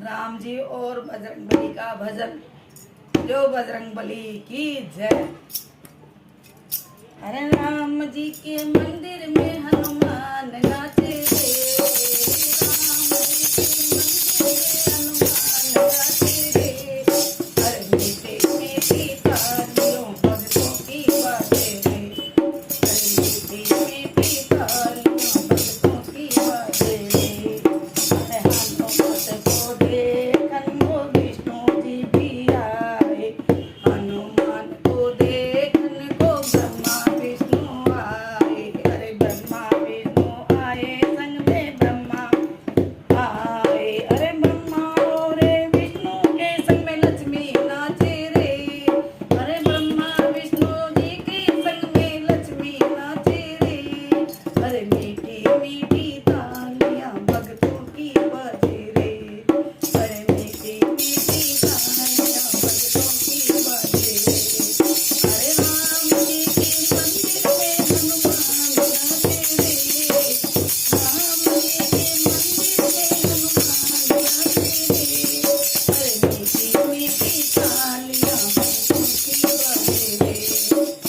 राम जी और बजरंगबली का भजन। जो बजरंगबली की जय। अरे राम जी के मंदिर में हनुमान नाचे रे, राम जी के मंदिर में हनुमान नाचे रे। अरे मीठे मीठी तालियों भक्तों की बाजे रे, अरे मीठी मीठी तालियों भक्तों की बाजे रे। अरे हनुमत को देखन वो विष्णु जी भी आए, हनुमान को देखन को ब्रह्मा विष्णु आए। अरे ब्रह्मा विष्णु आए संग में ब्रह्मा आए। अरे ब्रह्मा और विष्णु के संग में लक्ष्मी नाचे रे, अरे ब्रह्मा विष्णु जी के संग में लक्ष्मी नाचे रे। अरे मीठी मीठी तालियां भक्तों की बजे रे, अरे मीठी मीठी तालियां भक्तों की बजे रे। अरे राम जी के मंदिर में हनुमान नाचे रे, राम जी के मंदिर में हनुमान नाचे रे। अरे मीठी मीठी तालियां भक्तों की बजे रे,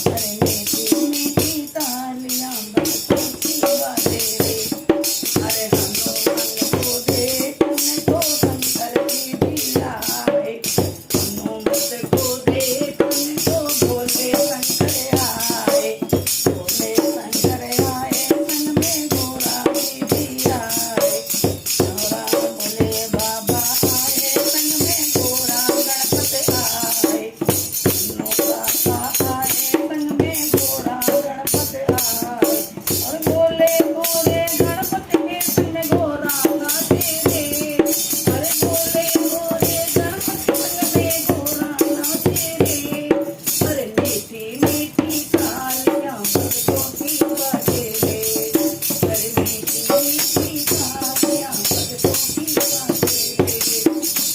अरे मीठी मीठी तालियां भक्तों की बजे रे। अरे हनुमान को देखने को शंकर जी भी आए, हनुमत को देखने को भोले शंकर आए, भोले शंकर आए संग में गोरा भी आए, गोरा भोले बाबा आए संग में गोरा गणपत आए, नौका आए संग में गोरा गणपत आए। और बोले बोले गणपत के संग गोरा नाचे रे, अरे बोले बोले गणपत संग में गोरा नाचे रे। अरे मीठी मीठी तालियां भक्तों की बजे रे, अरे मीठी मीठी तालियां भक्तों की बजे रे।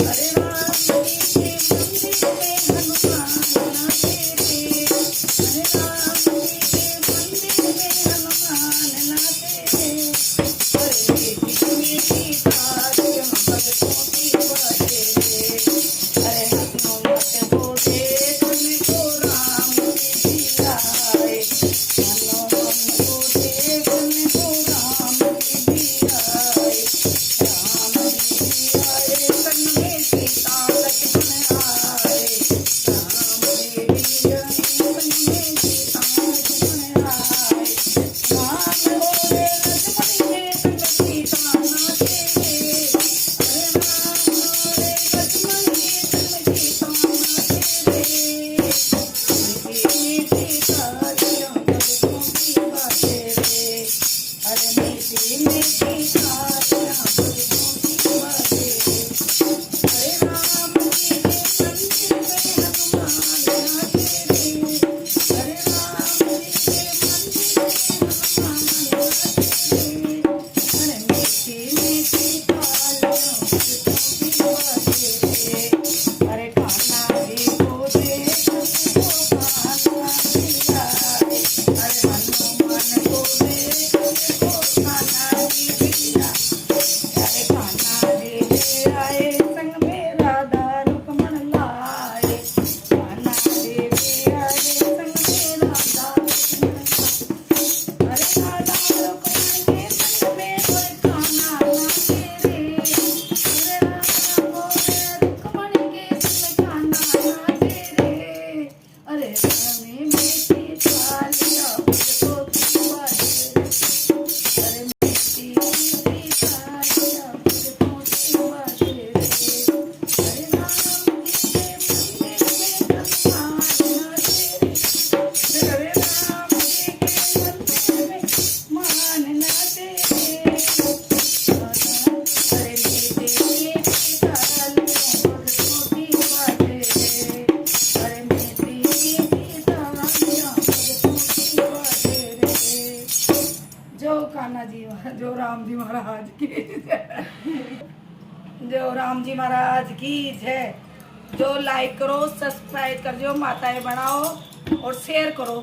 अरे राम जी के मंदिर में हनुमान नाचे रे, अरे राम जी के मंदिर में हनुमान नाचे रे। अरे मीठी मीठी तालियां भक्तों की बजे रे, अरे हनुमत को देखने को राम जी भी आए, हनुमान को देखने को राम जी भी आए, राम जी भी आए संग में सीता लक्ष्मण आए, राम जी भी आए संग में सीता लक्ष्मण आए। राम और लक्ष्मण के संग सीता नाचे रे, अरे राम और लक्ष्मण के संग सीता नाचे रे। मीठी मीठी तालियां भक्तों की बजे रे, अरे मीठी मीठी तालियां भक्तों की बजे रे। अरे राम जी के मंदिर में हनुमान नाचे रे, अरे राम जी के मंदिर में हनुमान नाचे रे। अरे मीठी मीठी तालियां भक्तों की बजे रे, अरे कान्हा जी को देखने को कान्हा जी आए, अरे हनुमान को देखने को कान्हा जी भी आए, अरे कान्हा जी भी आए संग में राधा रुक्मण लाए, कान्हा जी भी आए संग में राधा रुक्मण लाए। अरे राधा रुक्मण के संग में और कान्हा नाचे रे, अरे राधा और रुक्मण के संग कान्हा नाचे रे। अरे रामे मीठी तालियां भक्तों की बजे रे, अरे मीठी मीठी तालियां भक्तों की बजे रे। अरे राम जी के मंदिर में हनुमान नाचे रे, अरे राम जी के मंदिर में हनुमान नाचे रे। अरे मीठी मीठी तालियां भक्तों की बजे रे, अरे मीठी मीठी तालियां भक्तों की बजे रे। जो कान्हा जी जो राम जी महाराज की जय, जो राम जी महाराज की जय। जो लाइक करो, सब्सक्राइब कर जो, माताएं बनाओ और शेयर करो।